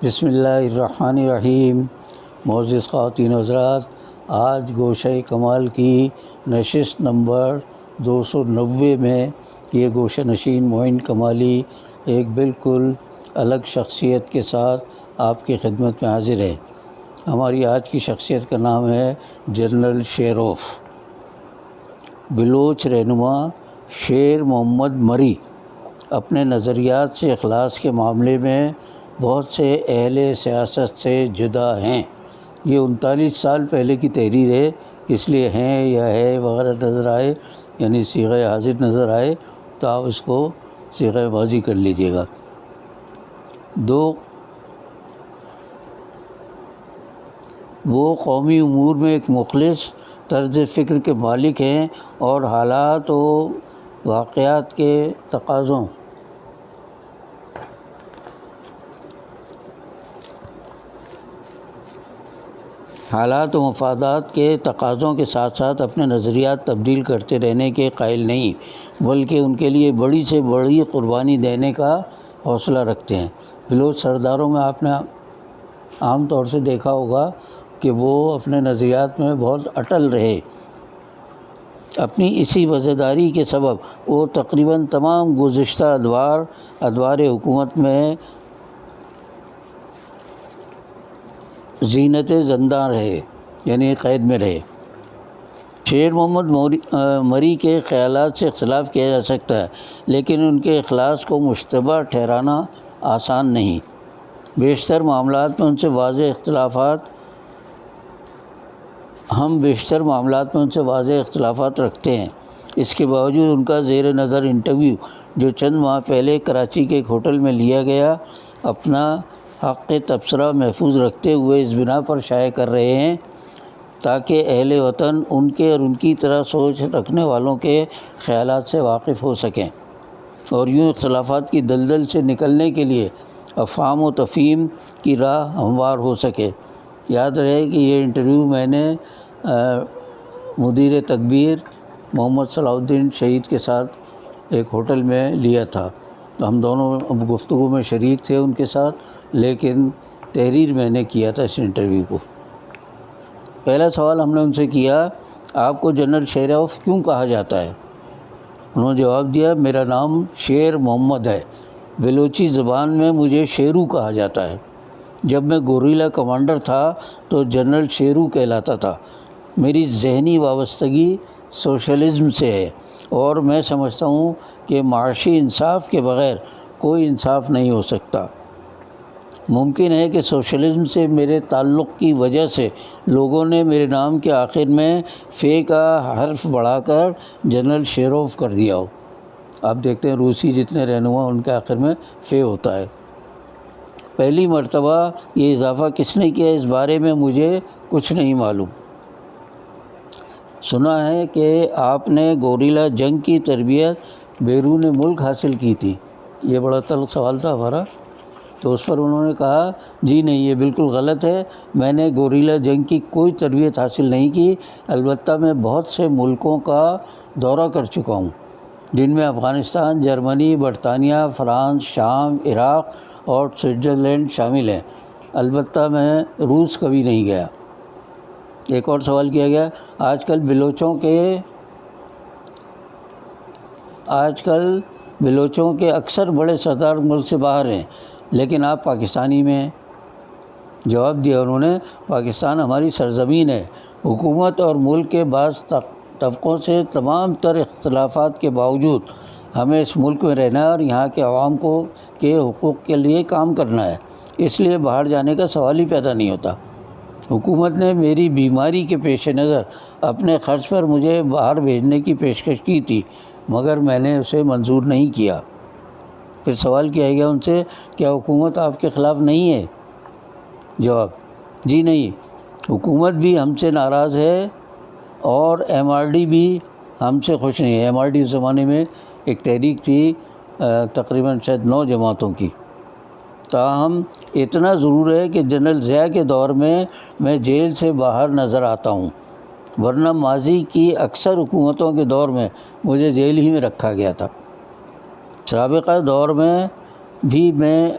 بسم اللہ الرحمن الرحیم۔ معزز خواتین و حضرات، آج گوشہ کمال کی نشست نمبر 290 میں یہ گوشہ نشین معین کمالی ایک بالکل الگ شخصیت کے ساتھ آپ کی خدمت میں حاضر ہے۔ ہماری آج کی شخصیت کا نام ہے جنرل شیروف، بلوچ رہنما شیر محمد مری۔ اپنے نظریات سے اخلاص کے معاملے میں بہت سے اہل سیاست سے جدا ہیں۔ یہ 39 سال پہلے کی تحریر ہے، اس لیے ہیں یا ہے وغیرہ نظر آئے، یعنی صیغہ حاضر نظر آئے تو آپ اس کو صیغہ ماضی کر لیجیے گا۔ وہ قومی امور میں ایک مخلص طرز فکر کے مالک ہیں اور حالات و واقعات کے تقاضوں حالات و مفادات کے تقاضوں کے ساتھ ساتھ اپنے نظریات تبدیل کرتے رہنے کے قائل نہیں، بلکہ ان کے لیے بڑی سے بڑی قربانی دینے کا حوصلہ رکھتے ہیں۔ بلوچ سرداروں میں آپ نے عام طور سے دیکھا ہوگا کہ وہ اپنے نظریات میں بہت اٹل رہے۔ اپنی اسی وفاداری کے سبب وہ تقریباً تمام گزشتہ ادوار حکومت میں زینت زنداں رہے، یعنی قید میں رہے۔ شیر محمد مری کے خیالات سے اختلاف کیا جا سکتا ہے، لیکن ان کے اخلاص کو مشتبہ ٹھہرانا آسان نہیں۔ بیشتر معاملات میں ان سے واضح اختلافات رکھتے ہیں۔ اس کے باوجود ان کا زیر نظر انٹرویو جو چند ماہ پہلے کراچی کے ایک ہوٹل میں لیا گیا، اپنا حق تبصرہ محفوظ رکھتے ہوئے اس بنا پر شائع کر رہے ہیں تاکہ اہل وطن ان کے اور ان کی طرح سوچ رکھنے والوں کے خیالات سے واقف ہو سکیں اور یوں اختلافات کی دلدل سے نکلنے کے لیے افہام و تفہیم کی راہ ہموار ہو سکے۔ یاد رہے کہ یہ انٹرویو میں نے مدیر تکبیر محمد صلاح الدین شہید کے ساتھ ایک ہوٹل میں لیا تھا۔ ہم دونوں گفتگو میں شریک تھے ان کے ساتھ، لیکن تحریر میں نے کیا تھا اس انٹرویو کو۔ پہلا سوال ہم نے ان سے کیا، آپ کو جنرل شیروف کیوں کہا جاتا ہے؟ انہوں نے جواب دیا، میرا نام شیر محمد ہے، بلوچی زبان میں مجھے شیرو کہا جاتا ہے۔ جب میں گوریلا کمانڈر تھا تو جنرل شیرو کہلاتا تھا۔ میری ذہنی وابستگی سوشلزم سے ہے اور میں سمجھتا ہوں کہ معاشی انصاف کے بغیر کوئی انصاف نہیں ہو سکتا۔ ممکن ہے کہ سوشلزم سے میرے تعلق کی وجہ سے لوگوں نے میرے نام کے آخر میں فے کا حرف بڑھا کر جنرل شیروف کر دیا ہو۔ آپ دیکھتے ہیں روسی جتنے رہنما ان کے آخر میں فے ہوتا ہے۔ پہلی مرتبہ یہ اضافہ کس نے کیا اس بارے میں مجھے کچھ نہیں معلوم۔ سنا ہے کہ آپ نے گوریلا جنگ کی تربیت بیرون ملک حاصل کی تھی۔ یہ بڑا تلخ سوال تھا ہمارا، تو اس پر انہوں نے کہا، جی نہیں، یہ بالکل غلط ہے، میں نے گوریلا جنگ کی کوئی تربیت حاصل نہیں کی، البتہ میں بہت سے ملکوں کا دورہ کر چکا ہوں، جن میں افغانستان، جرمنی، برطانیہ، فرانس، شام، عراق اور سوئٹزرلینڈ شامل ہیں، البتہ میں روس کبھی نہیں گیا۔ ایک اور سوال کیا گیا، آج کل بلوچوں کے اکثر بڑے سردار ملک سے باہر ہیں، لیکن آپ پاکستانی میں ہیں۔ جواب دیا انہوں نے، پاکستان ہماری سرزمین ہے۔ حکومت اور ملک کے بعض طبقوں سے تمام تر اختلافات کے باوجود ہمیں اس ملک میں رہنا ہے اور یہاں کے عوام کے حقوق کے لیے کام کرنا ہے، اس لیے باہر جانے کا سوال ہی پیدا نہیں ہوتا۔ حکومت نے میری بیماری کے پیش نظر اپنے خرچ پر مجھے باہر بھیجنے کی پیشکش کی تھی، مگر میں نے اسے منظور نہیں کیا۔ پھر سوال کیا گیا ان سے، کیا حکومت آپ کے خلاف نہیں ہے؟ جواب، جی نہیں، حکومت بھی ہم سے ناراض ہے اور MRD بھی ہم سے خوش نہیں ہے۔ MRD اس زمانے میں ایک تحریک تھی تقریباً شاید 9 جماعتوں کی۔ تاہم اتنا ضرور ہے کہ جنرل ضیاء کے دور میں جیل سے باہر نظر آتا ہوں، ورنہ ماضی کی اکثر حکومتوں کے دور میں مجھے جیل ہی میں رکھا گیا تھا۔ سابقہ دور میں بھی میں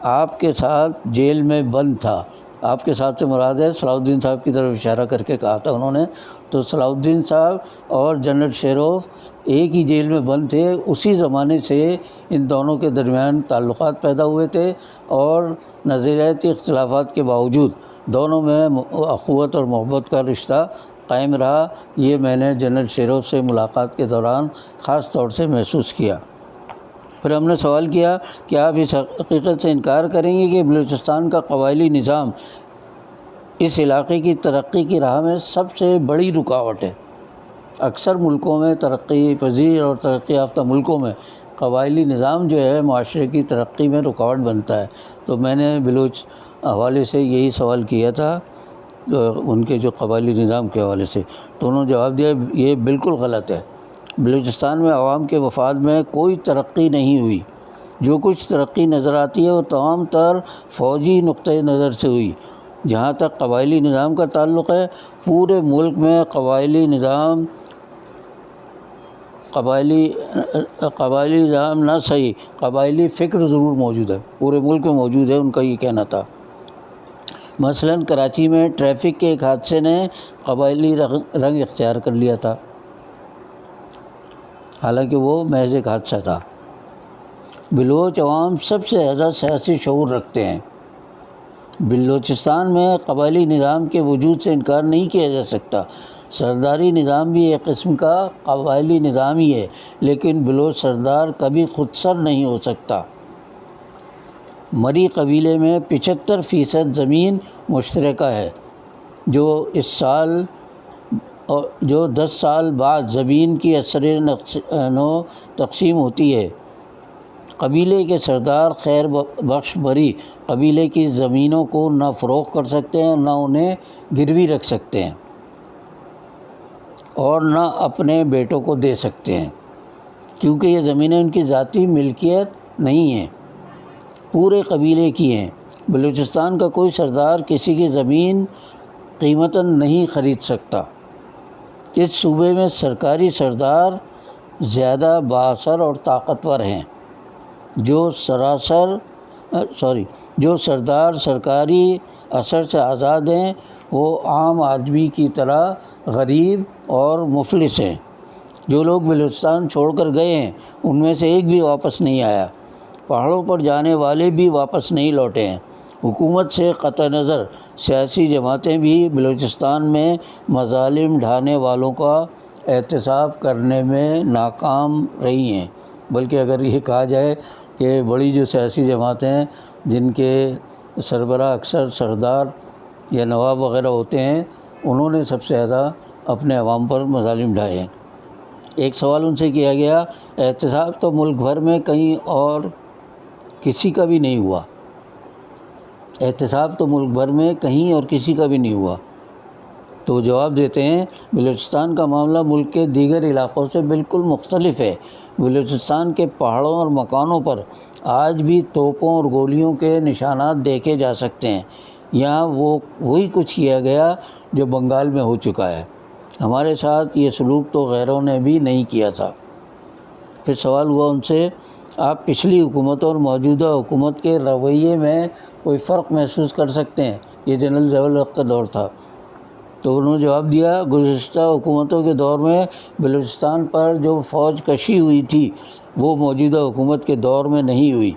آپ کے ساتھ جیل میں بند تھا. آپ کے ساتھ سے مراد ہے صلاح الدین صاحب کی طرف اشارہ کر کے کہا تھا انہوں نے. تو صلاح الدین صاحب اور جنرل شیروف ایک ہی جیل میں بند تھے. اسی زمانے سے ان دونوں کے درمیان تعلقات پیدا ہوئے تھے اور نظریاتی اختلافات کے باوجود دونوں میں اخوت اور محبت کا رشتہ قائم رہا. یہ میں نے جنرل شیروف سے ملاقات کے دوران خاص طور سے محسوس کیا. پھر ہم نے سوال کیا کہ آپ اس حقیقت سے انکار کریں گے کہ بلوچستان کا قبائلی نظام اس علاقے کی ترقی کی راہ میں سب سے بڑی رکاوٹ ہے. اکثر ملکوں میں ترقی پذیر اور ترقی یافتہ ملکوں میں قبائلی نظام جو ہے معاشرے کی ترقی میں رکاوٹ بنتا ہے. تو میں نے بلوچ حوالے سے یہی سوال کیا تھا ان کے جو قبائلی نظام کے حوالے سے. تو انہوں نے جواب دیا یہ بالکل غلط ہے. بلوچستان میں عوام کے مفاد میں کوئی ترقی نہیں ہوئی. جو کچھ ترقی نظر آتی ہے وہ تمام تر فوجی نقطۂ نظر سے ہوئی. جہاں تک قبائلی نظام کا تعلق ہے پورے ملک میں قبائلی نظام نہ صحیح قبائلی فکر ضرور موجود ہے. پورے ملک میں موجود ہے ان کا یہ کہنا تھا. مثلاً کراچی میں ٹریفک کے ایک حادثے نے قبائلی رنگ اختیار کر لیا تھا حالانکہ وہ محض ایک حادثہ تھا. بلوچ عوام سب سے زیادہ سیاسی شعور رکھتے ہیں. بلوچستان میں قبائلی نظام کے وجود سے انکار نہیں کیا جا سکتا. سرداری نظام بھی ایک قسم کا قبائلی نظام ہی ہے لیکن بلوچ سردار کبھی خود سر نہیں ہو سکتا. مری قبیلے میں 75% زمین مشترکہ ہے جو 10 سال بعد زمین کی اثر نو تقسیم ہوتی ہے. قبیلے کے سردار خیر بخش مری قبیلے کی زمینوں کو نہ فروخت کر سکتے ہیں نہ انہیں گروی رکھ سکتے ہیں اور نہ اپنے بیٹوں کو دے سکتے ہیں کیونکہ یہ زمینیں ان کی ذاتی ملکیت نہیں ہیں، پورے قبیلے کی ہیں. بلوچستان کا کوئی سردار کسی کی زمین قیمتاً نہیں خرید سکتا. اس صوبے میں سرکاری سردار زیادہ بااثر اور طاقتور ہیں. جو سردار سرکاری اثر سے آزاد ہیں وہ عام آدمی کی طرح غریب اور مفلس ہیں. جو لوگ بلوچستان چھوڑ کر گئے ہیں ان میں سے ایک بھی واپس نہیں آیا. پہاڑوں پر جانے والے بھی واپس نہیں لوٹے ہیں. حکومت سے قطع نظر سیاسی جماعتیں بھی بلوچستان میں مظالم ڈھانے والوں کا احتساب کرنے میں ناکام رہی ہیں. بلکہ اگر یہ کہا جائے کہ بڑی جو سیاسی جماعتیں ہیں جن کے سربراہ اکثر سردار یا نواب وغیرہ ہوتے ہیں انہوں نے سب سے زیادہ اپنے عوام پر مظالم ڈھائے ہیں. ایک سوال ان سے کیا گیا احتساب تو ملک بھر میں کہیں اور کسی کا بھی نہیں ہوا. احتساب تو ملک بھر میں کہیں اور کسی کا بھی نہیں ہوا. تو وہ جواب دیتے ہیں بلوچستان کا معاملہ ملک کے دیگر علاقوں سے بالکل مختلف ہے. بلوچستان کے پہاڑوں اور مکانوں پر آج بھی توپوں اور گولیوں کے نشانات دیکھے جا سکتے ہیں. یہاں وہی کچھ کیا گیا جو بنگال میں ہو چکا ہے. ہمارے ساتھ یہ سلوک تو غیروں نے بھی نہیں کیا تھا. پھر سوال ہوا ان سے آپ پچھلی حکومت اور موجودہ حکومت کے رویے میں کوئی فرق محسوس کر سکتے ہیں؟ یہ جنرل ضیاء الحق کا دور تھا. تو انہوں نے جواب دیا گزشتہ حکومتوں کے دور میں بلوچستان پر جو فوج کشی ہوئی تھی وہ موجودہ حکومت کے دور میں نہیں ہوئی.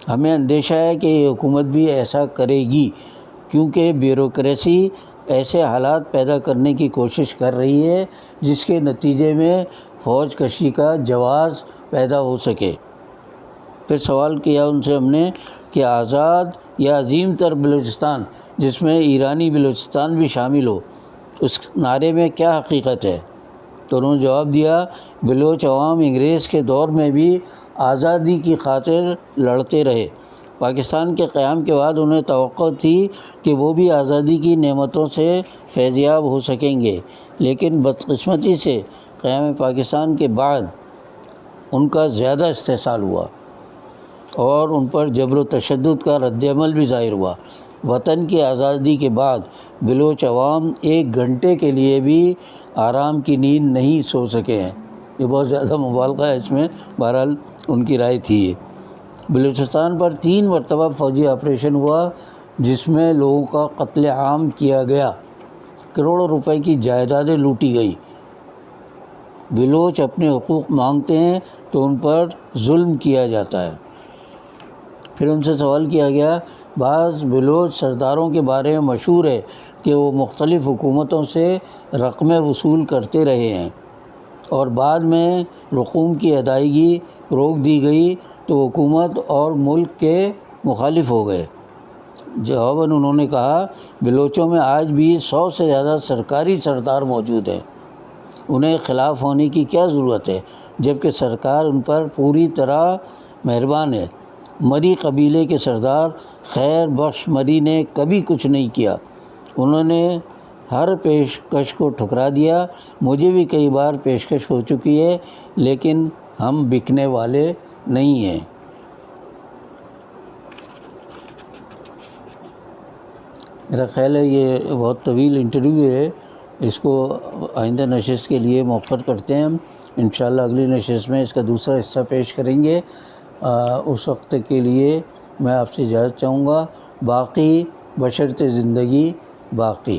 ہمیں اندیشہ ہے کہ یہ حکومت بھی ایسا کرے گی کیونکہ بیوروکریسی ایسے حالات پیدا کرنے کی کوشش کر رہی ہے جس کے نتیجے میں فوج کشی کا جواز پیدا ہو سکے. پھر سوال کیا ان سے ہم نے کہ آزاد یا عظیم تر بلوچستان جس میں ایرانی بلوچستان بھی شامل ہو اس نعرے میں کیا حقیقت ہے؟ تو انہوں نے جواب دیا بلوچ عوام انگریز کے دور میں بھی آزادی کی خاطر لڑتے رہے. پاکستان کے قیام کے بعد انہیں توقع تھی کہ وہ بھی آزادی کی نعمتوں سے فیضیاب ہو سکیں گے لیکن بدقسمتی سے قیام پاکستان کے بعد ان کا زیادہ استحصال ہوا اور ان پر جبر و تشدد کا رد عمل بھی ظاہر ہوا. وطن کی آزادی کے بعد بلوچ عوام 1 گھنٹے کے لیے بھی آرام کی نیند نہیں سو سکے ہیں. یہ بہت زیادہ مبالغہ ہے اس میں، بہرحال ان کی رائے تھی یہ. بلوچستان پر 3 مرتبہ فوجی آپریشن ہوا جس میں لوگوں کا قتل عام کیا گیا، کروڑوں روپے کی جائیدادیں لوٹی گئیں۔ بلوچ اپنے حقوق مانگتے ہیں تو ان پر ظلم کیا جاتا ہے۔ پھر ان سے سوال کیا گیا، بعض بلوچ سرداروں کے بارے میں مشہور ہے کہ وہ مختلف حکومتوں سے رقمیں وصول کرتے رہے ہیں اور بعد میں رقوم کی ادائیگی روک دی گئی تو حکومت اور ملک کے مخالف ہو گئے۔ جواباً انہوں نے کہا، بلوچوں میں آج بھی 100 سے زیادہ سرکاری سردار موجود ہیں، انہیں خلاف ہونے کی کیا ضرورت ہے جبکہ سرکار ان پر پوری طرح مہربان ہے۔ مری قبیلے کے سردار خیر بخش مری نے کبھی کچھ نہیں کیا، انہوں نے ہر پیشکش کو ٹھکرا دیا۔ مجھے بھی کئی بار پیشکش ہو چکی ہے لیکن ہم بکنے والے نہیں ہیں۔ میرا خیال ہے یہ بہت طویل انٹرویو ہے، اس کو آئندہ نشست کے لیے مؤخر کرتے ہیں ہم۔ انشاءاللہ اگلی نشست میں اس کا دوسرا حصہ پیش کریں گے۔ اس وقت کے لیے میں آپ سے اجازت چاہوں گا، باقی بشرط زندگی باقی۔